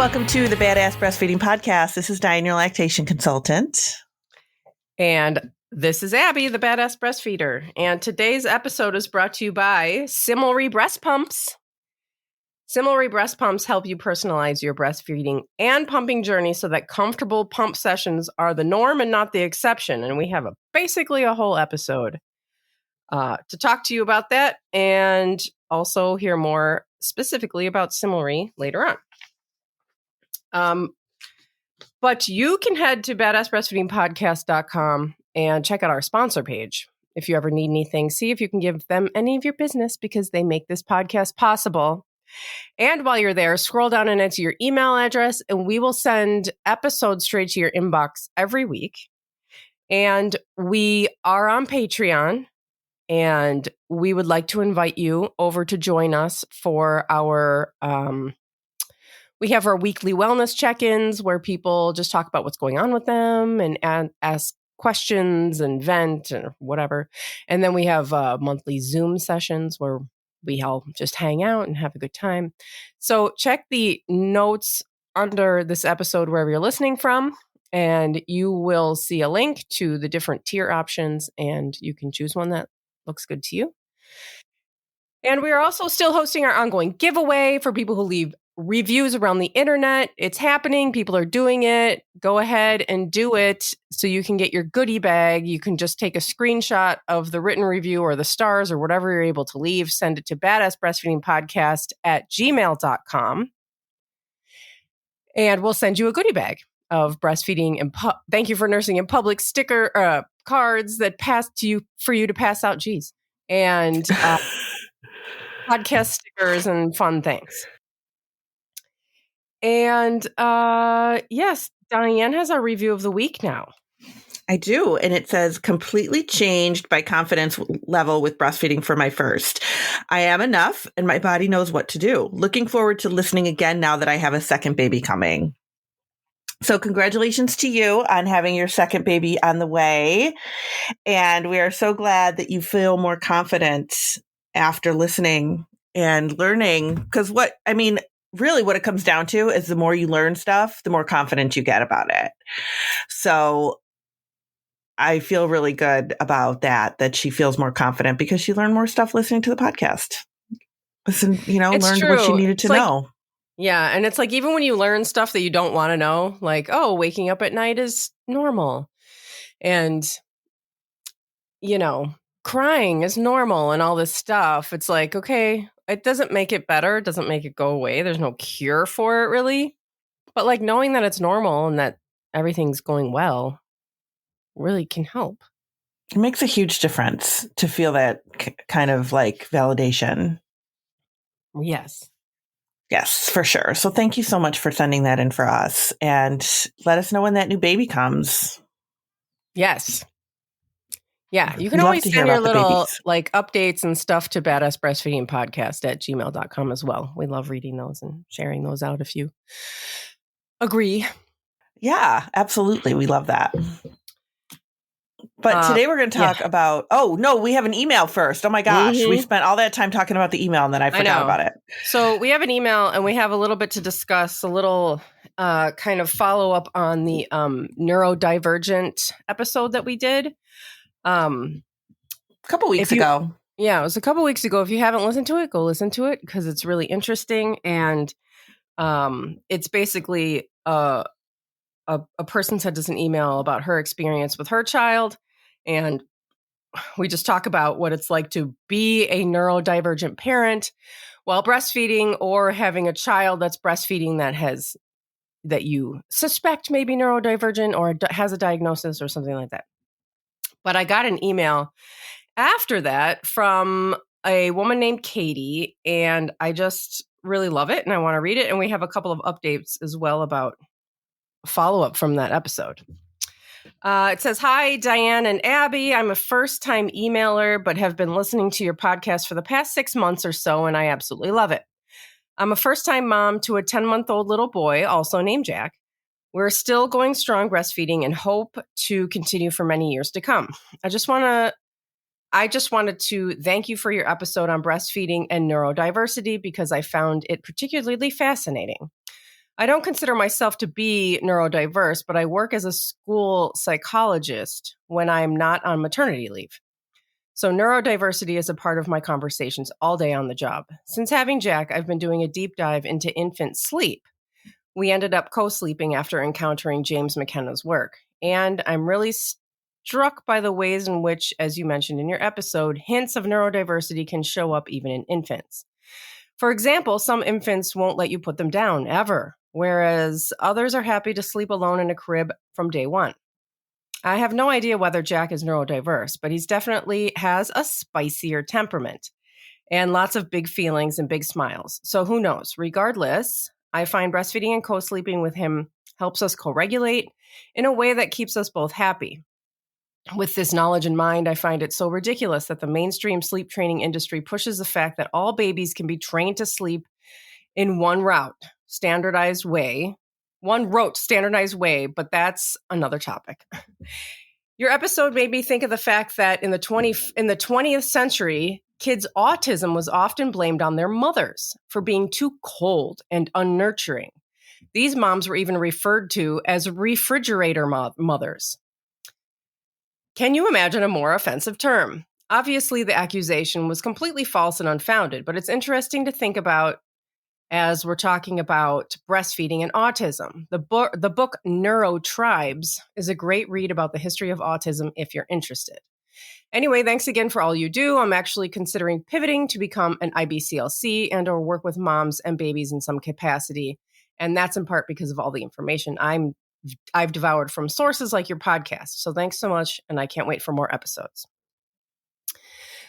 welcome to the Badass Breastfeeding Podcast. This is Dianne, your lactation consultant. And this is Abby, the Badass Breastfeeder. And today's episode is brought to you by Similary Breast Pumps. Similary breast pumps help you personalize your breastfeeding and pumping journey so that comfortable pump sessions are the norm and not the exception. And we have basically a whole episode to talk to you about that and also hear more specifically about Similary later on. But you can head to badassbreastfeedingpodcast.com and check out our sponsor page. If you ever need anything, see if you can give them any of your business because they make this podcast possible. And while you're there, scroll down and enter your email address and we will send episodes straight to your inbox every week. And we are on Patreon and we would like to invite you over to join us for our we have our weekly wellness check-ins where people just talk about what's going on with them and ask questions and vent or whatever. And then we have monthly Zoom sessions where we all just hang out and have a good time. So check the notes under this episode wherever you're listening from, and you will see a link to the different tier options, and you can choose one that looks good to you. And we are also still hosting our ongoing giveaway for people who leave reviews around the internet. It's happening. People are doing it. Go ahead and do it so you can get your goodie bag. You can just take a screenshot of the written review or the stars or whatever you're able to leave. Send it to badassbreastfeedingpodcast@gmail.com. And we'll send you a goodie bag of breastfeeding and thank you for nursing in public sticker cards that pass to you for you to pass out. Geez. And podcast stickers and fun things. And yes, Dianne has our review of the week now. I do. And it says, completely changed my confidence level with breastfeeding for my first. I am enough and my body knows what to do. Looking forward to listening again now that I have a second baby coming. So congratulations to you on having your second baby on the way. And we are so glad that you feel more confident after listening and learning. Because really what it comes down to is the more you learn stuff, the more confident you get about it. So I feel really good about that she feels more confident because she learned more stuff listening to the podcast. Learned what she needed to know. Yeah. And it's like, even when you learn stuff that you don't want to know, like, oh, waking up at night is normal. And, crying is normal and all this stuff. It's like, okay, it doesn't make it better. It doesn't make it go away. There's no cure for it really. But like knowing that it's normal and that everything's going well really can help. It makes a huge difference to feel that kind of like validation. Yes. Yes, for sure. So thank you so much for sending that in for us and let us know when that new baby comes. Yes. Yeah, you can always send your little like updates and stuff to badassbreastfeedingpodcast@gmail.com as well. We love reading those and sharing those out if you agree. Yeah, absolutely. We love that. But today we're going to talk about, we have an email first. Oh my gosh. We spent all that time talking about the email and then I forgot about it. So we have an email and we have a little bit to discuss, a little kind of follow up on the neurodivergent episode that we did. A couple weeks ago. Yeah, it was a couple weeks ago. If you haven't listened to it, go listen to it because it's really interesting. And it's basically a person sent us an email about her experience with her child. And we just talk about what it's like to be a neurodivergent parent while breastfeeding or having a child that's breastfeeding that you suspect may be neurodivergent or has a diagnosis or something like that. But I got an email after that from a woman named Katie, and I just really love it, and I want to read it. And we have a couple of updates as well about follow-up from that episode. It says, "Hi, Dianne and Abby. I'm a first-time emailer, but have been listening to your podcast for the past 6 months or so, and I absolutely love it. I'm a first-time mom to a 10-month-old little boy, also named Jack. We're still going strong breastfeeding and hope to continue for many years to come. I just wanted to thank you for your episode on breastfeeding and neurodiversity because I found it particularly fascinating. I don't consider myself to be neurodiverse, but I work as a school psychologist when I'm not on maternity leave. So neurodiversity is a part of my conversations all day on the job. Since having Jack, I've been doing a deep dive into infant sleep. We ended up co-sleeping after encountering James McKenna's work. And I'm really struck by the ways in which, as you mentioned in your episode, hints of neurodiversity can show up even in infants. For example, some infants won't let you put them down ever, whereas others are happy to sleep alone in a crib from day one. I have no idea whether Jack is neurodiverse, but he's definitely has a spicier temperament and lots of big feelings and big smiles. So who knows? Regardless, I find breastfeeding and co-sleeping with him helps us co-regulate in a way that keeps us both happy. With this knowledge in mind, I find it so ridiculous that the mainstream sleep training industry pushes the fact that all babies can be trained to sleep in one rote, standardized way, but that's another topic. Your episode made me think of the fact that in the 20th century, kids' autism was often blamed on their mothers for being too cold and unnurturing. These moms were even referred to as refrigerator mothers. Can you imagine a more offensive term? Obviously, the accusation was completely false and unfounded, but it's interesting to think about as we're talking about breastfeeding and autism. The book Neurotribes is a great read about the history of autism if you're interested. Anyway, thanks again for all you do. I'm actually considering pivoting to become an IBCLC and or work with moms and babies in some capacity. And that's in part because of all the information I've devoured from sources like your podcast. So thanks so much. And I can't wait for more episodes.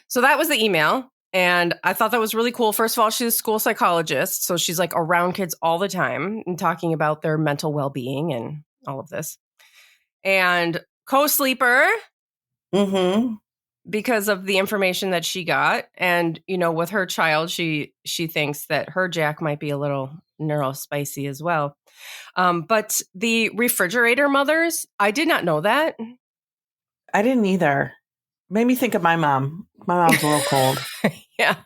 So that was the email. And I thought that was really cool. First of all, she's a school psychologist. So she's like around kids all the time and talking about their mental well-being and all of this. And co-sleeper, because of the information that she got. And, you know, with her child, she thinks that her Jack might be a little neurospicy as well. But the refrigerator mothers, I did not know that. I didn't either. Made me think of my mom. My mom's a little cold. Yeah.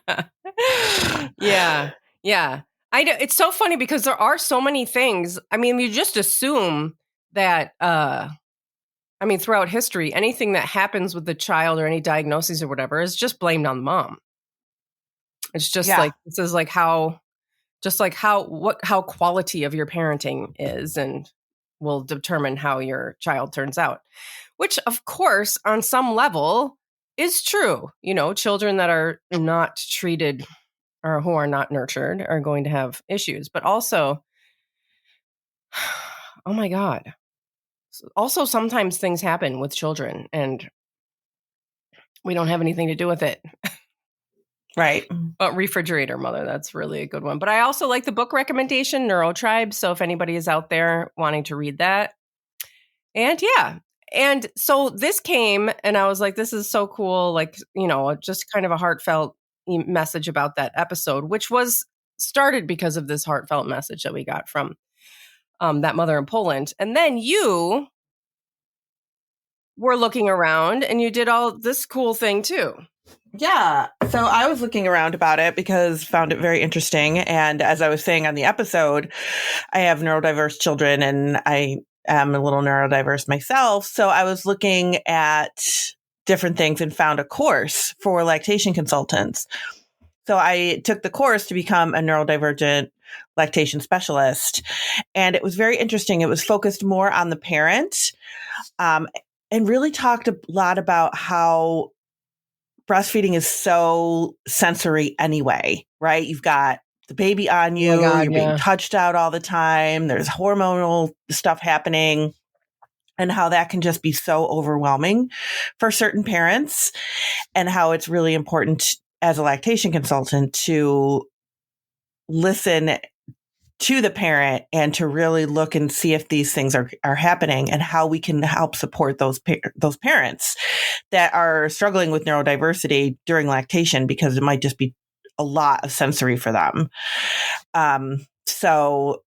I know. It's so funny because there are so many things. I mean, you just assume that, throughout history, anything that happens with the child or any diagnosis or whatever is just blamed on the mom. It's just like, this is like how quality of your parenting is and will determine how your child turns out, which of course on some level is true. You know, children that are not treated or who are not nurtured are going to have issues, but also, oh my God. Also, sometimes things happen with children and we don't have anything to do with it. Right. But refrigerator mother, that's really a good one. But I also like the book recommendation, Neurotribes. So if anybody is out there wanting to read that. And yeah. And so this came and I was like, this is so cool. Like, you know, just kind of a heartfelt message about that episode, which was started because of this heartfelt message that we got from that mother in Poland. And then you were looking around and you did all this cool thing too. Yeah. So I was looking around about it because found it very interesting. And as I was saying on the episode, I have neurodiverse children and I am a little neurodiverse myself. So I was looking at different things and found a course for lactation consultants. So I took the course to become a neurodivergent lactation specialist. And it was very interesting. It was focused more on the parent and really talked a lot about how breastfeeding is so sensory anyway, right? You've got the baby on you, you're being touched out all the time. There's hormonal stuff happening and how that can just be so overwhelming for certain parents and how it's really important as a lactation consultant to listen to the parent and to really look and see if these things are happening and how we can help support those parents that are struggling with neurodiversity during lactation because it might just be a lot of sensory for them. So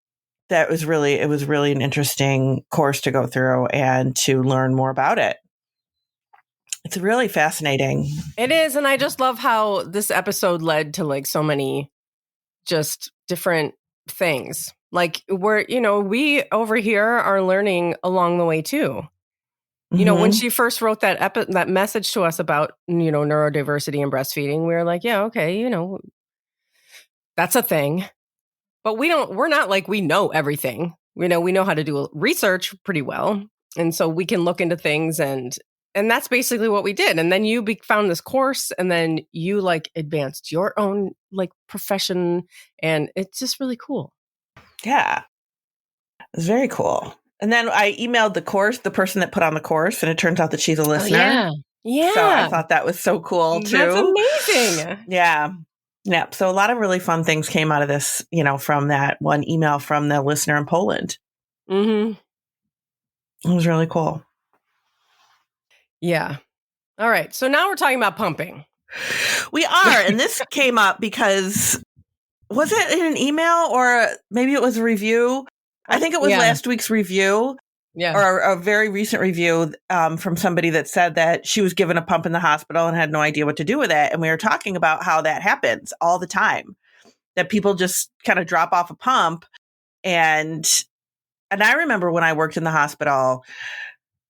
it was really an interesting course to go through and to learn more about it. It's really fascinating. It is. And I just love how this episode led to like so many just different things Like we over here are learning along the way too. When she first wrote that message to us about, neurodiversity and breastfeeding, we were like, yeah, okay, that's a thing. But we're not like we know everything. We know how to do research pretty well. And so we can look into things and that's basically what we did. And then you found this course and then you like advanced your own like profession. And it's just really cool. Yeah. It's very cool. And then I emailed the person that put on the course, and it turns out that she's a listener. Oh, yeah. So I thought that was so cool too. That's amazing. Yeah. Yeah. So a lot of really fun things came out of this, from that one email from the listener in Poland. Mm-hmm. It was really cool. Yeah. All right. So now we're talking about pumping. We are. And this came up because, was it in an email or maybe it was a review? I think it was last week's review. Yeah. Or a very recent review from somebody that said that she was given a pump in the hospital and had no idea what to do with it. And we were talking about how that happens all the time, that people just kind of drop off a pump. And I remember when I worked in the hospital,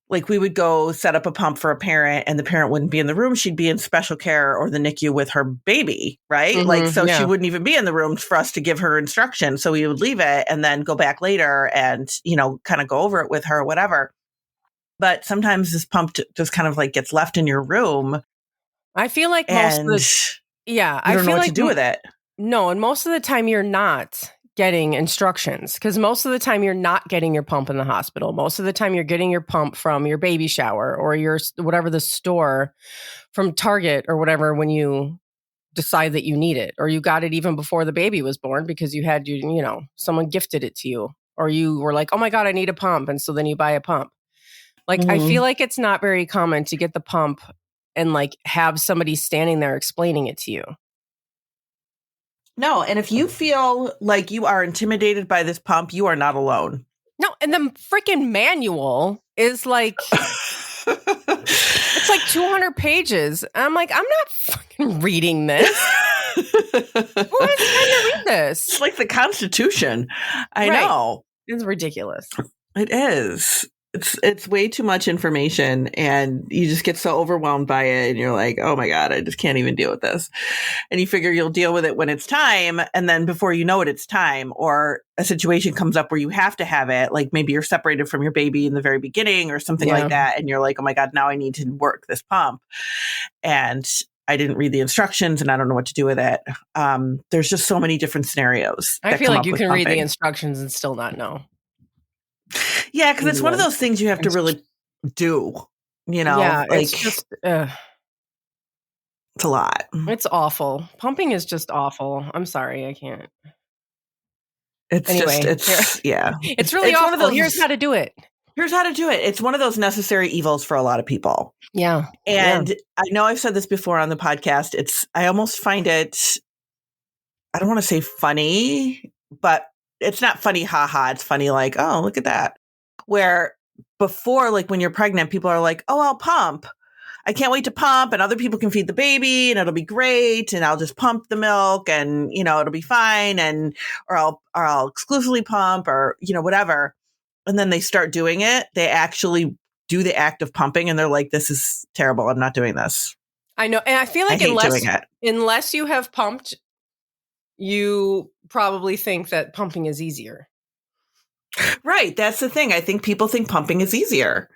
like we would go set up a pump for a parent and the parent wouldn't be in the room. She'd be in special care or the NICU with her baby, right? Mm-hmm, She wouldn't even be in the room for us to give her instructions. So we would leave it and then go back later and, kind of go over it with her or whatever. But sometimes this pump just kind of like gets left in your room. I feel like you don't know what to do with it. No, and most of the time you're not getting instructions because most of the time you're not getting your pump in the hospital. Most of the time you're getting your pump from your baby shower or your whatever the store from Target or whatever when you decide that you need it, or you got it even before the baby was born because you had someone gifted it to you, or you were like, oh my God, I need a pump. And so then you buy a pump. Like, I feel like it's not very common to get the pump and like have somebody standing there explaining it to you. No, and if you feel like you are intimidated by this pump, you are not alone. No, and the freaking manual is like, it's like 200 pages. And I'm like, I'm not fucking reading this. Who has time to read this? It's like the Constitution. I know. It's ridiculous. It is. It's way too much information and you just get so overwhelmed by it and you're like, oh my God, I just can't even deal with this. And you figure you'll deal with it when it's time. And then before you know it, it's time, or a situation comes up where you have to have it. Like maybe you're separated from your baby in the very beginning or something like that. And you're like, oh my God, now I need to work this pump. And I didn't read the instructions and I don't know what to do with it. There's just so many different scenarios. I feel like you can read the instructions and still not know. Yeah, because it's one of those things you have to really do, Yeah, like, it's just... it's a lot. It's awful. Pumping is just awful. I'm sorry, I can't. It's It's really awful. Here's how to do it. Here's how to do it. It's one of those necessary evils for a lot of people. Yeah. And I know I've said this before on the podcast. I almost find it, I don't want to say funny, but it's not funny, haha. It's funny like, oh, look at that. Where before, like when you're pregnant, people are like, oh, I'll pump. I can't wait to pump and other people can feed the baby and it'll be great. And I'll just pump the milk and, it'll be fine. And, or I'll exclusively pump or, whatever. And then they start doing it. They actually do the act of pumping and they're like, this is terrible. I'm not doing this. I know. And I feel like unless you have pumped, you probably think that pumping is easier. Right. That's the thing. I think people think pumping is easier.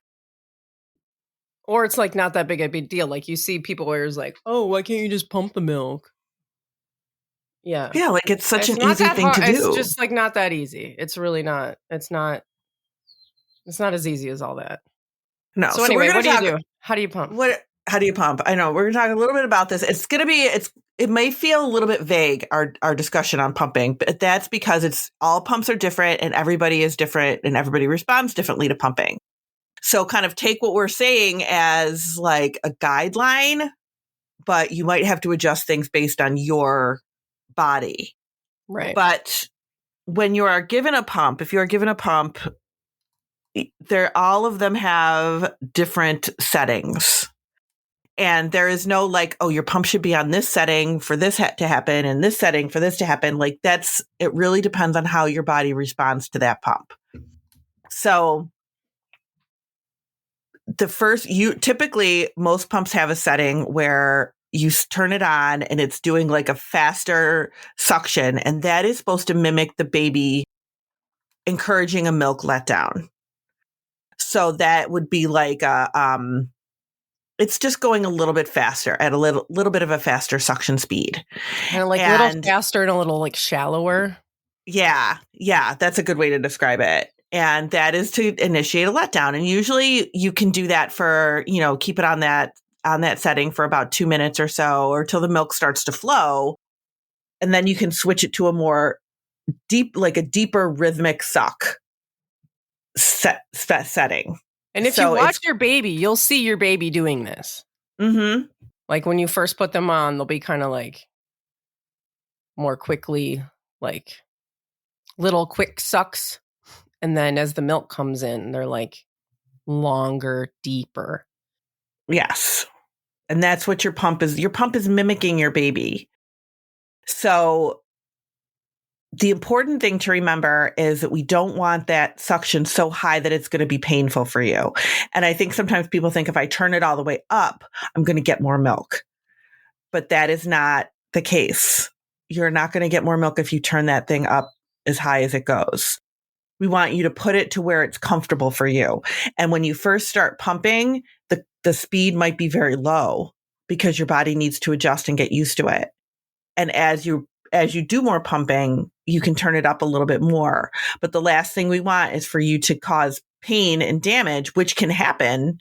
Or it's like not that big a deal. Like you see people where it's like, oh, why can't you just pump the milk? Yeah. Yeah. Like it's such an easy thing to do. It's just like not that easy. It's really not. It's not as easy as all that. No. So anyway, what do you do? How do you pump? How do you pump? I know we're going to talk a little bit about this. It may feel a little bit vague, our discussion on pumping, but that's because all pumps are different and everybody is different and everybody responds differently to pumping. So kind of take what we're saying as like a guideline, but you might have to adjust things based on your body. Right. But when you are given a pump, if you are given a pump, all of them have different settings. And there is no like, oh, your pump should be on this setting for this to happen and this setting for this to happen. Like it really depends on how your body responds to that pump. So typically most pumps have a setting where you turn it on and it's doing like a faster suction. And that is supposed to mimic the baby encouraging a milk letdown. So that would be like it's just going a little bit faster at a little bit of a faster suction speed. Kind of like a little faster and a little like shallower. Yeah. Yeah. That's a good way to describe it. And that is to initiate a letdown. And usually you can do that for, keep it on that setting for about 2 minutes or so, or till the milk starts to flow. And then you can switch it to a more deeper rhythmic suck setting. And if you watch your baby, you'll see your baby doing this. Mm-hmm. Like when you first put them on, they'll be kind of like more quickly, like little quick sucks. And then as the milk comes in, they're like longer, deeper. Yes. And that's what your pump is. Your pump is mimicking your baby. So the important thing to remember is that we don't want that suction so high that it's going to be painful for you. And I think sometimes people think if I turn it all the way up, I'm going to get more milk. But that is not the case. You're not going to get more milk if you turn that thing up as high as it goes. We want you to put it to where it's comfortable for you. And when you first start pumping, the speed might be very low because your body needs to adjust and get used to it. And as you do more pumping, you can turn it up a little bit more. But the last thing we want is for you to cause pain and damage, which can happen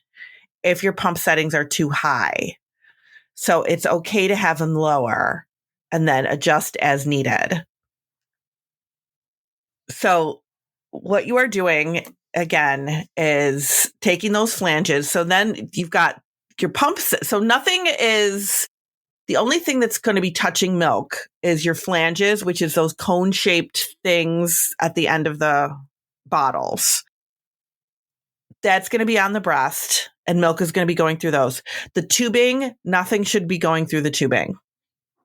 if your pump settings are too high. So it's okay to have them lower and then adjust as needed. So what you are doing, again, is taking those flanges. So then you've got your pumps. So the only thing that's going to be touching milk is your flanges, which is those cone-shaped things at the end of the bottles. That's going to be on the breast, and milk is going to be going through those. The tubing, nothing should be going through the tubing.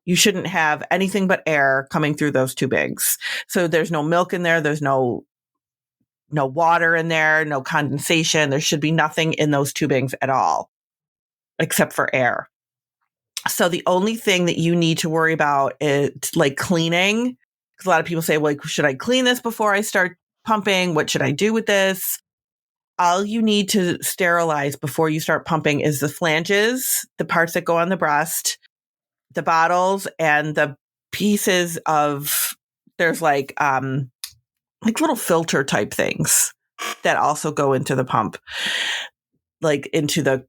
You shouldn't have anything but air coming through those tubings. So there's no milk in there. There's no water in there, no condensation. There should be nothing in those tubings at all, except for air. So the only thing that you need to worry about is like cleaning. Because a lot of people say, well, should I clean this before I start pumping? What should I do with this? All you need to sterilize before you start pumping is the flanges, the parts that go on the breast, the bottles, and the pieces of, there's like little filter type things that also go into the pump, like into the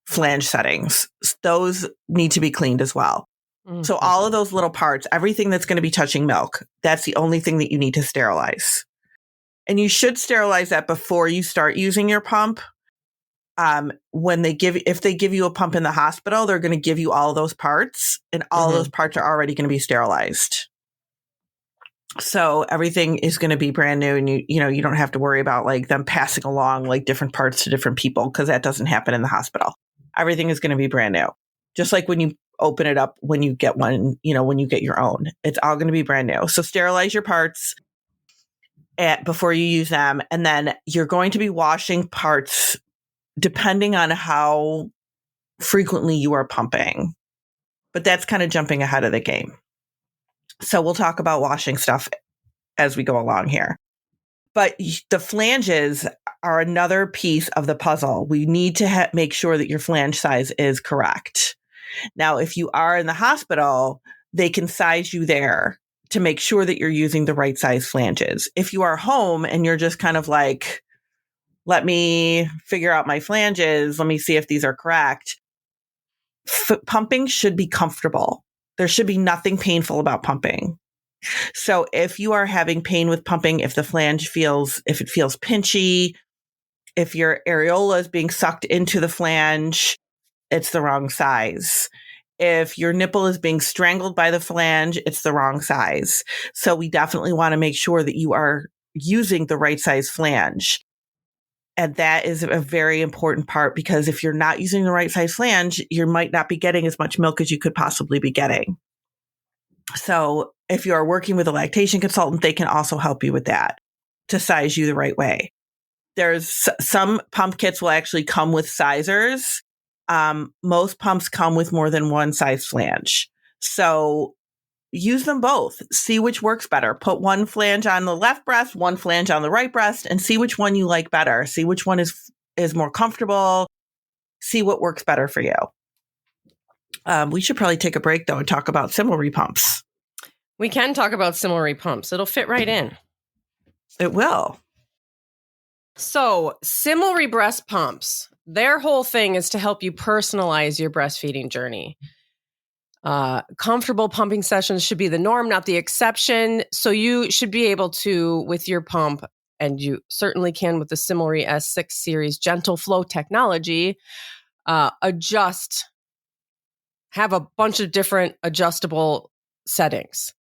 flange settings. Those need to be cleaned as well. Mm-hmm. So all of those little parts, everything that's going to be touching milk, that's the only thing that you need to sterilize. And you should sterilize that before you start using your pump. If they give you a pump in the hospital, they're going to give you all those parts, and all those parts are already going to be sterilized. So everything is going to be brand new, and you don't have to worry about like them passing along like different parts to different people, because that doesn't happen in the hospital. Everything is going to be brand new. Just like when you open it up, when you get one, when you get your own, it's all going to be brand new. So sterilize your parts before you use them. And then you're going to be washing parts depending on how frequently you are pumping. But that's kind of jumping ahead of the game. So we'll talk about washing stuff as we go along here. But the flanges are another piece of the puzzle. We need to make sure that your flange size is correct. Now, if you are in the hospital, they can size you there to make sure that you're using the right size flanges. If you are home and you're just kind of like, let me figure out my flanges, let me see if these are correct. Pumping should be comfortable. There should be nothing painful about pumping. So if you are having pain with pumping, if it feels pinchy, if your areola is being sucked into the flange, it's the wrong size. If your nipple is being strangled by the flange, it's the wrong size. So we definitely want to make sure that you are using the right size flange. And that is a very important part, because if you're not using the right size flange, you might not be getting as much milk as you could possibly be getting. So if you're working with a lactation consultant, they can also help you with that to size you the right way. There's some pump kits will actually come with sizers. Most pumps come with more than one size flange. So use them both. See which works better. Put one flange on the left breast, one flange on the right breast, and see which one you like better. See which one is more comfortable. See what works better for you. We should probably take a break, though, and talk about Similary pumps. We can talk about Similary pumps. It'll fit right in. It will. So, Similary breast pumps, their whole thing is to help you personalize your breastfeeding journey. Comfortable pumping sessions should be the norm, not the exception. So you should be able to, with your pump, and you certainly can with the Similary S6 series gentle flow technology, adjust, have a bunch of different adjustable settings.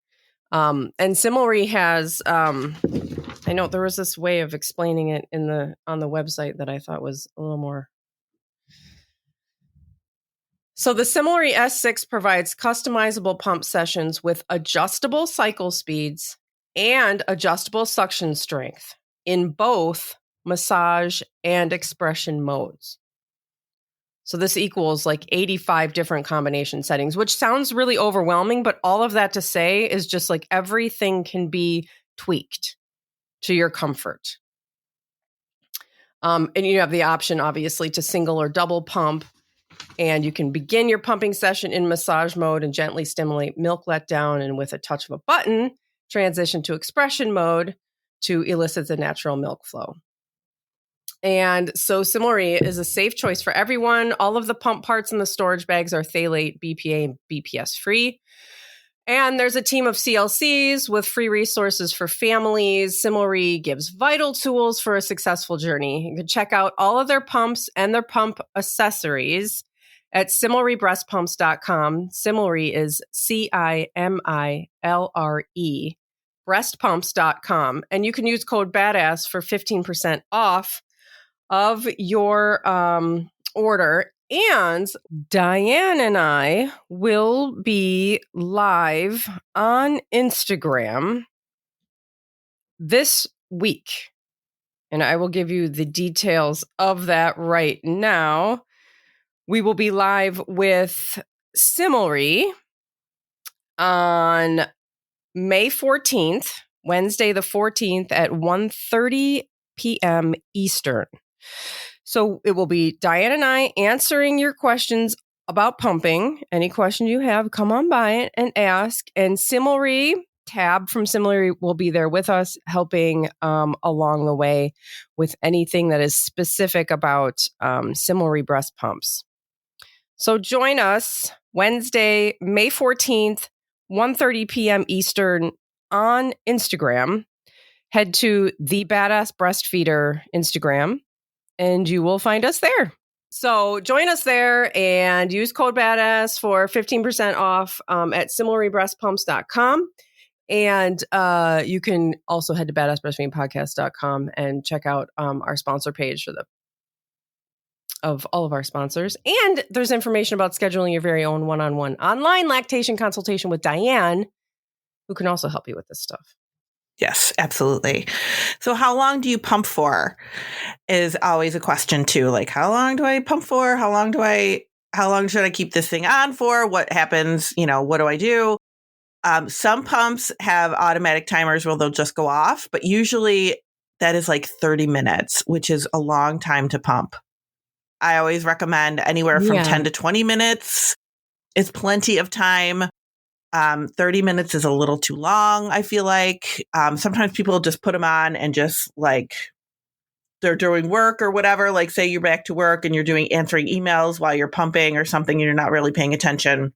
And Similary has, I know there was this way of explaining it on the website that I thought was a little more. So the Similary S6 provides customizable pump sessions with adjustable cycle speeds and adjustable suction strength in both massage and expression modes. So this equals like 85 different combination settings, which sounds really overwhelming, but all of that to say is just like everything can be tweaked to your comfort. And you have the option, obviously, to single or double pump. And you can begin your pumping session in massage mode and gently stimulate milk letdown, and with a touch of a button, transition to expression mode to elicit the natural milk flow. And so Similary is a safe choice for everyone. All of the pump parts in the storage bags are phthalate, BPA, and BPS free. And there's a team of CLCs with free resources for families. Similary gives vital tools for a successful journey. You can check out all of their pumps and their pump accessories at SimilaryBreastPumps.com. Similary is CIMILRE, breastpumps.com. And you can use code BADASS for 15% off of your order. And Dianne and I will be live on Instagram this week. And I will give you the details of that right now. We will be live with Similary on May 14th, Wednesday the 14th at 1:30 p.m. Eastern. So it will be Dianne and I answering your questions about pumping. Any question you have, come on by and ask. And Similary, Tab from Similary, will be there with us, helping along the way with anything that is specific about Similary breast pumps. So join us Wednesday, May 14th, 1:30 p.m. Eastern on Instagram. Head to the Badass Breastfeeder Instagram, and you will find us there. So join us there and use code BADASS for 15% off at SimilaryBreastPumps.com. And you can also head to BadassBreastfeedingPodcast.com and check out our sponsor page of all of our sponsors. And there's information about scheduling your very own one-on-one online lactation consultation with Dianne, who can also help you with this stuff. Yes, absolutely. So how long do you pump for is always a question too. Like, how long do I pump for? How long should I keep this thing on for? What happens? What do I do? Some pumps have automatic timers where they'll just go off, but usually that is like 30 minutes, which is a long time to pump. I always recommend anywhere from 10 to 20 minutes is plenty of time. 30 minutes is a little too long, I feel like. Sometimes people just put them on and just like they're doing work or whatever. Like say you're back to work and you're answering emails while you're pumping or something and you're not really paying attention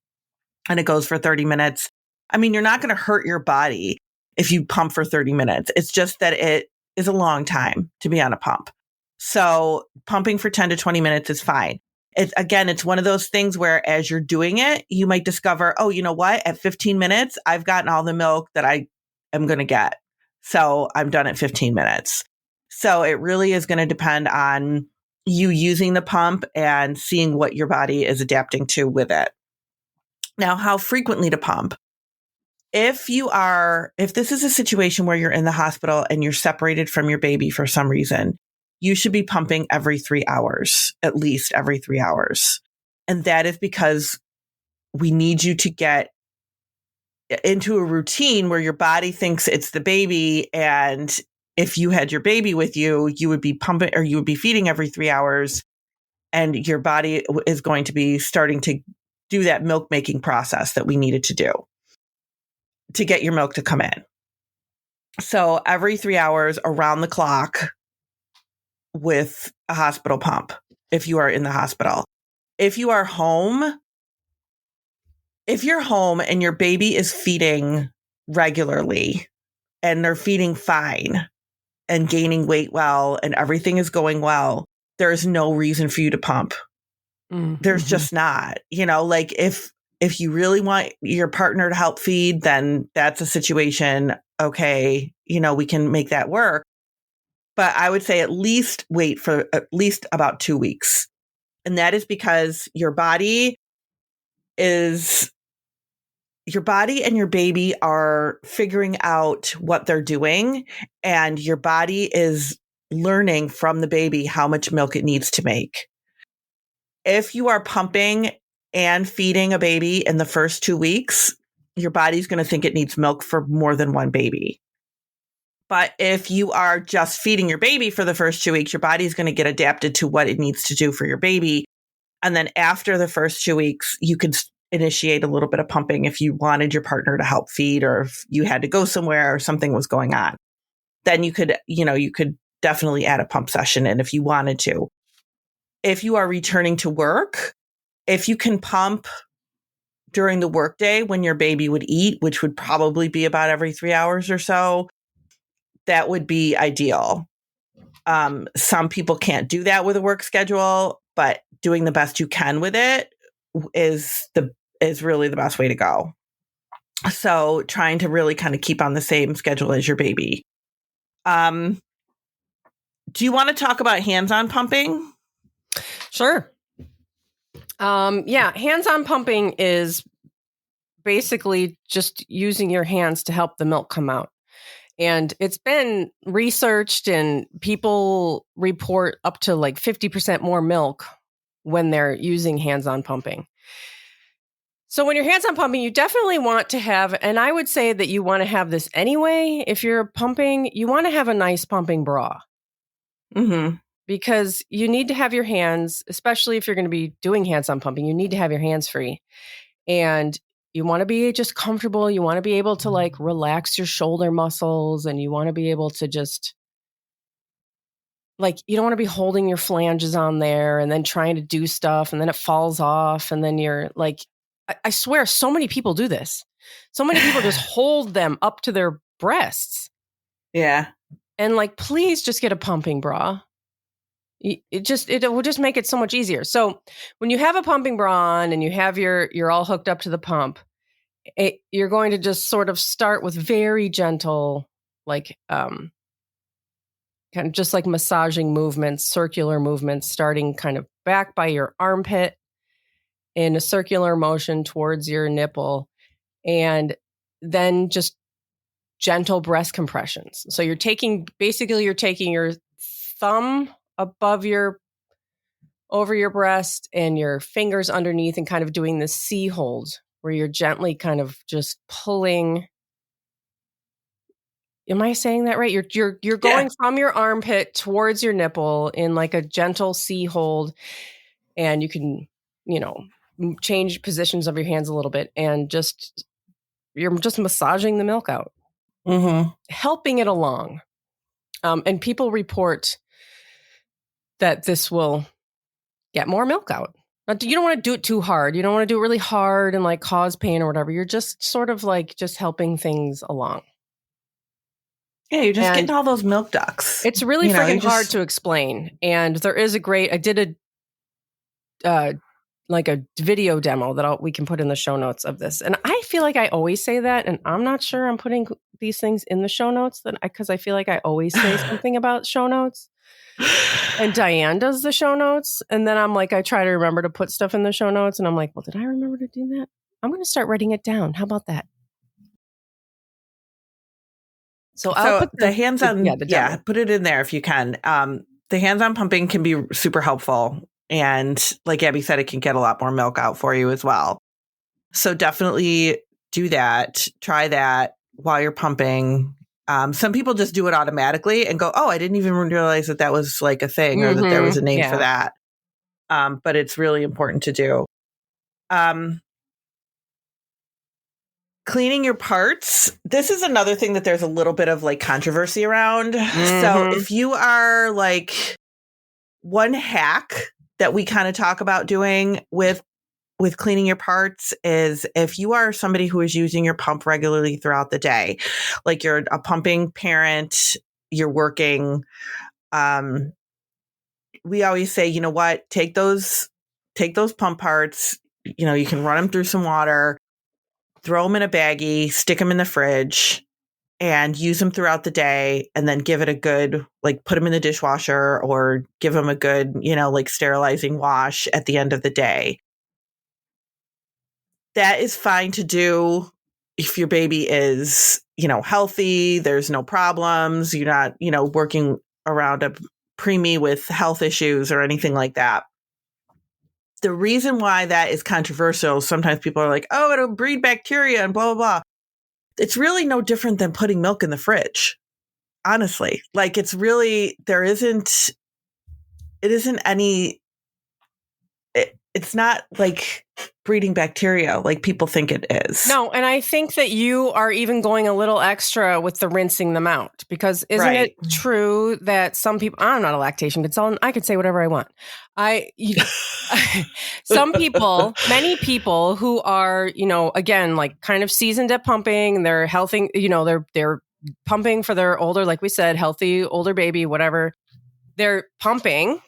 and it goes for 30 minutes. I mean, you're not going to hurt your body if you pump for 30 minutes. It's just that it is a long time to be on a pump. So pumping for 10 to 20 minutes is fine. It's one of those things where as you're doing it, you might discover, oh, you know what? At 15 minutes, I've gotten all the milk that I am going to get. So I'm done at 15 minutes. So it really is going to depend on you using the pump and seeing what your body is adapting to with it. Now, how frequently to pump? If this is a situation where you're in the hospital and you're separated from your baby for some reason, you should be pumping every 3 hours, at least every 3 hours. And that is because we need you to get into a routine where your body thinks it's the baby. And if you had your baby with you, you would be pumping or you would be feeding every 3 hours. And your body is going to be starting to do that milk making process that we needed to do to get your milk to come in. So every 3 hours around the clock with a hospital pump, if you are in the hospital. If you're home and your baby is feeding regularly and they're feeding fine and gaining weight well and everything is going well, there's no reason for you to pump. Mm-hmm. There's just not, like if you really want your partner to help feed, then that's a situation. Okay. We can make that work. But I would say at least wait for at least about 2 weeks. And that is because your body and your baby are figuring out what they're doing, and your body is learning from the baby how much milk it needs to make. If you are pumping and feeding a baby in the first 2 weeks, your body's going to think it needs milk for more than one baby. But if you are just feeding your baby for the first 2 weeks, your body's going to get adapted to what it needs to do for your baby. And then after the first 2 weeks, you could initiate a little bit of pumping if you wanted your partner to help feed, or if you had to go somewhere or something was going on. Then you could definitely add a pump session in if you wanted to. If you are returning to work, if you can pump during the workday when your baby would eat, which would probably be about every 3 hours or so, that would be ideal. Some people can't do that with a work schedule, but doing the best you can with it is really the best way to go. So trying to really kind of keep on the same schedule as your baby. Do you want to talk about hands-on pumping? Sure. Hands-on pumping is basically just using your hands to help the milk come out. And it's been researched, and people report up to like 50% more milk when they're using hands-on pumping. So when you're hands-on pumping, you definitely want to have, and I would say that you want to have this anyway. If you're pumping, you want to have a nice pumping bra. Mm-hmm. Because you need to have your hands, especially if you're going to be doing hands-on pumping, you need to have your hands free. And you want to be just comfortable. You want to be able to like relax your shoulder muscles, and you want to be able to just like, you don't want to be holding your flanges on there and then trying to do stuff and then it falls off. And then you're like, I swear so many people do this. So many people just hold them up to their breasts. Yeah. And like, please just get a pumping bra. It will just make it so much easier. So when you have a pumping bra on and you have you're all hooked up to the pump, you're going to just sort of start with very gentle, like, kind of just like massaging movements, circular movements, starting kind of back by your armpit in a circular motion towards your nipple, and then just gentle breast compressions. So you're taking your thumb over your breast and your fingers underneath and kind of doing this C hold where you're gently kind of just pulling. Am I saying that right? You're going from your armpit towards your nipple in like a gentle C hold, and you can, change positions of your hands a little bit, and you're just massaging the milk out, helping it along. And people report that this will get more milk out. You don't want to do it too hard. You don't want to do it really hard and like cause pain or whatever. You're just sort of like just helping things along. Yeah, you're just getting all those milk ducts. It's really freaking hard to explain. And there is I did a video demo that we can put in the show notes of this. And I feel like I always say that, and I'm not sure I'm putting these things in the show notes because I feel like I always say something about show notes. And Dianne does the show notes. And then I'm like, I try to remember to put stuff in the show notes. And I'm like, well, did I remember to do that? I'm going to start writing it down. How about that? So I'll put the hands-on, put it in there if you can. The hands-on pumping can be super helpful. And like Abby said, it can get a lot more milk out for you as well. So definitely do that. Try that while you're pumping. Some people just do it automatically and go, oh, I didn't even realize that was like a thing or that there was a name for that. But it's really important to do. Cleaning your parts. This is another thing that there's a little bit of like controversy around. So if you are like, one hack that we kind of talk about doing with cleaning your parts is if you are somebody who is using your pump regularly throughout the day, like you're a pumping parent, you're working, we always say, you know what, take those pump parts, you can run them through some water, throw them in a baggie, stick them in the fridge, and use them throughout the day, and then give it a good, like put them in the dishwasher or give them a good, like sterilizing wash at the end of the day. That is fine to do if your baby is, healthy, there's no problems, you're not, working around a preemie with health issues or anything like that. The reason why that is controversial, sometimes people are like, oh, it'll breed bacteria and blah, blah, blah. It's really no different than putting milk in the fridge. Honestly, like it it's not like breeding bacteria like people think it is. No, and I think that you are even going a little extra with the rinsing them out, because isn't it true that some people, I'm not a lactation consultant, I could say whatever I want. Many people who are, again, like kind of seasoned at pumping, they're healthy, they're pumping for their older, like we said, healthy older baby, whatever. They're pumping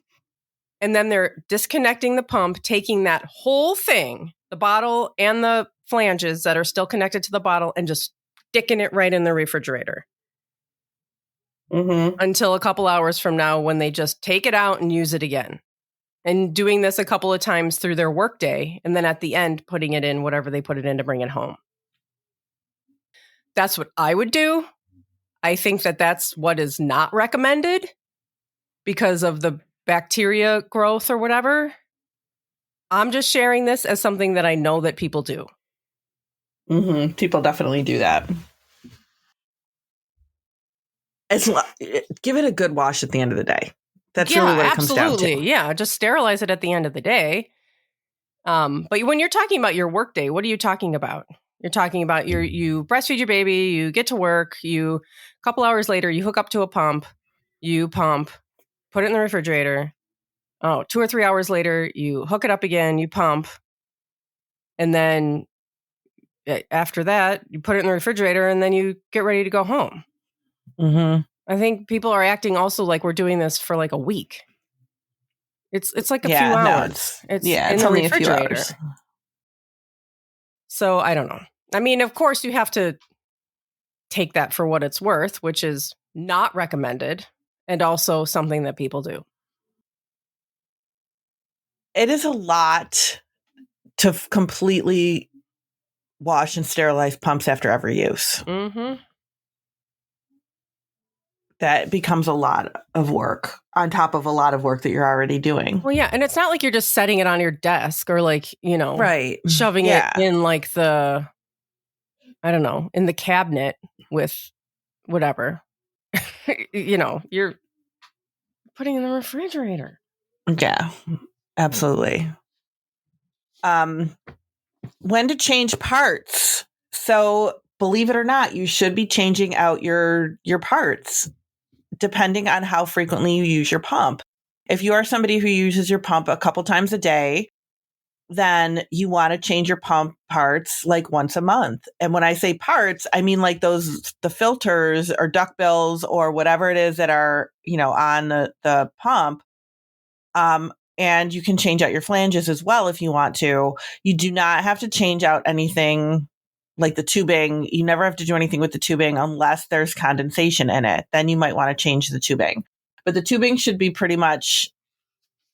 and then they're disconnecting the pump, taking that whole thing, the bottle and the flanges that are still connected to the bottle, and just sticking it right in the refrigerator. Until a couple hours from now when they just take it out and use it again. And doing this a couple of times through their workday, and then at the end, putting it in whatever they put it in to bring it home. That's what I would do. I think that that's what is not recommended because of the bacteria growth or whatever. I'm just sharing this as something that I know that people do. People definitely do that. Give it a good wash at the end of the day. That's really what it comes down to. Yeah, just sterilize it at the end of the day. But when you're talking about your work day, what are you talking about? You're talking about you breastfeed your baby, you get to work, a couple hours later, you hook up to a pump, you pump, put it in the refrigerator. 2 or 3 hours later, you hook it up again, you pump. And then after that, you put it in the refrigerator and then you get ready to go home. I think people are acting also like we're doing this for like a week. It's like a few hours. It's in the only refrigerator. A few hours. So I don't know. I mean, of course, you have to take that for what it's worth, which is not recommended, and also something that people do. It is a lot to completely wash and sterilize pumps after every use. That becomes a lot of work on top of a lot of work that you're already doing. Well, yeah. And it's not like you're just setting it on your desk or like, shoving it in like in the cabinet with whatever, you're putting in the refrigerator. Yeah, absolutely. When to change parts. So believe it or not, you should be changing out your parts depending on how frequently you use your pump. If you are somebody who uses your pump a couple times a day, then you want to change your pump parts like once a month. And when I say parts, I mean like the filters or duckbills or whatever it is that are, on the pump. And you can change out your flanges as well if you want to. You do not have to change out anything like the tubing, you never have to do anything with the tubing unless there's condensation in it. Then you might want to change the tubing. But the tubing should be pretty much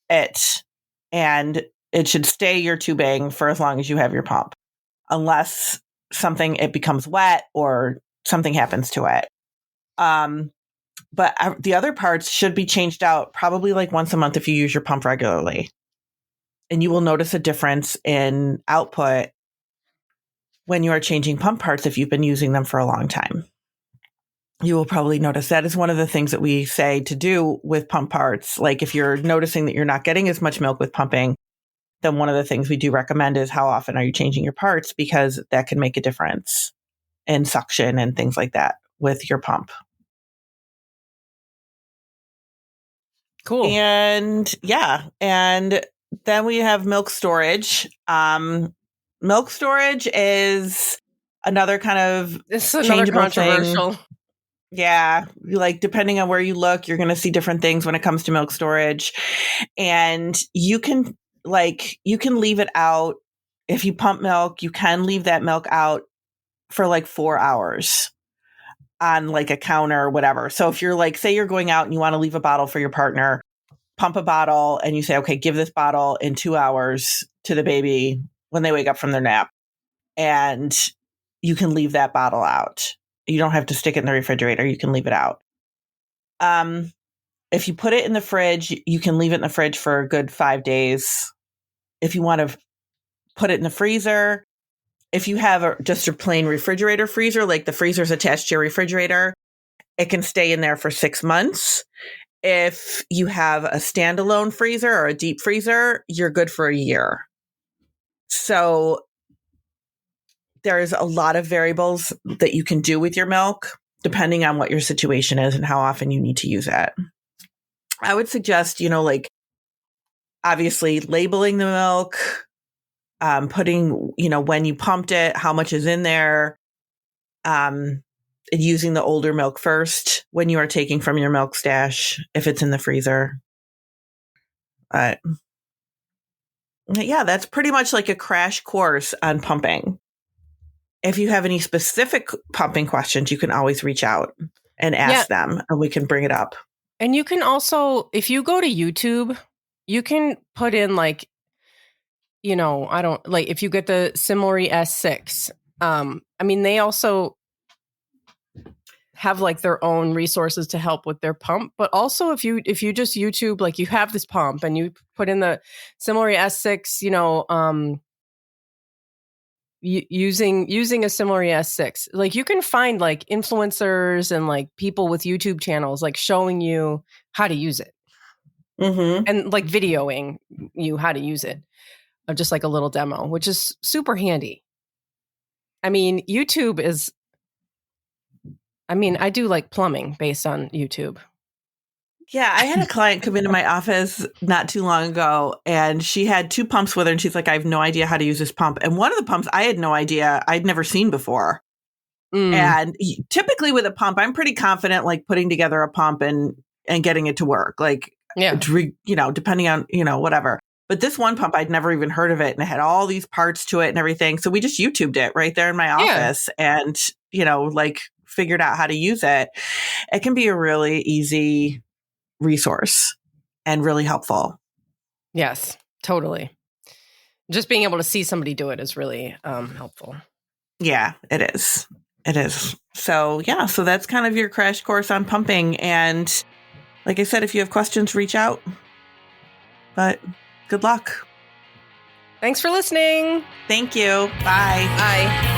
it. And it should stay your tubing for as long as you have your pump, unless it becomes wet or something happens to it. But the other parts should be changed out probably like once a month if you use your pump regularly. And you will notice a difference in output when you are changing pump parts if you've been using them for a long time. You will probably notice that is one of the things that we say to do with pump parts. Like if you're noticing that you're not getting as much milk with pumping, then one of the things we do recommend is how often are you changing your parts, because that can make a difference in suction and things like that with your pump. Cool. And then we have milk storage. Milk storage is another kind of controversial thing. Yeah. Like depending on where you look, you're going to see different things when it comes to milk storage. And you can leave it out. If you pump milk, you can leave that milk out for like 4 hours on like a counter or whatever. So if you're like, say you're going out and you want to leave a bottle for your partner, pump a bottle and you say, okay, give this bottle in 2 hours to the baby when they wake up from their nap. And you can leave that bottle out. You don't have to stick it in the refrigerator. You can leave it out. If you put it in the fridge, you can leave it in the fridge for a good 5 days. If you want to put it in the freezer, if you have just a plain refrigerator freezer, like the freezer's attached to your refrigerator, it can stay in there for 6 months. If you have a standalone freezer or a deep freezer, you're good for a year. So there's a lot of variables that you can do with your milk, depending on what your situation is and how often you need to use it. I would suggest, obviously labeling the milk, putting, when you pumped it, how much is in there, using the older milk first when you are taking from your milk stash, if it's in the freezer. Yeah, that's pretty much like a crash course on pumping. If you have any specific pumping questions, you can always reach out and ask them and we can bring it up. And you can also, if you go to YouTube, you can put in like, if you get the Similary S6, they also have like their own resources to help with their pump. But also if you just YouTube, like you have this pump and you put in the Similary S6, using a Similary S6, like you can find like influencers and like people with YouTube channels like showing you how to use it, and like videoing you how to use it, or just like a little demo, which is super handy. YouTube is. I do like plumbing based on YouTube. Yeah, I had a client come into my office not too long ago, and she had 2 pumps with her, and she's like, I have no idea how to use this pump. And one of the pumps, I had no idea. I'd never seen before. And typically with a pump, I'm pretty confident, like putting together a pump and getting it to work. Like, depending on, whatever. But this one pump, I'd never even heard of it, and it had all these parts to it and everything. So we just YouTubed it right there in my office and, figured out how to use it. It can be a really easy resource and really helpful. Yes, totally. Just being able to see somebody do it is really helpful. Yeah, it is. It is. So that's kind of your crash course on pumping. And like I said, if you have questions, reach out. But good luck. Thanks for listening. Thank you. Bye. Bye.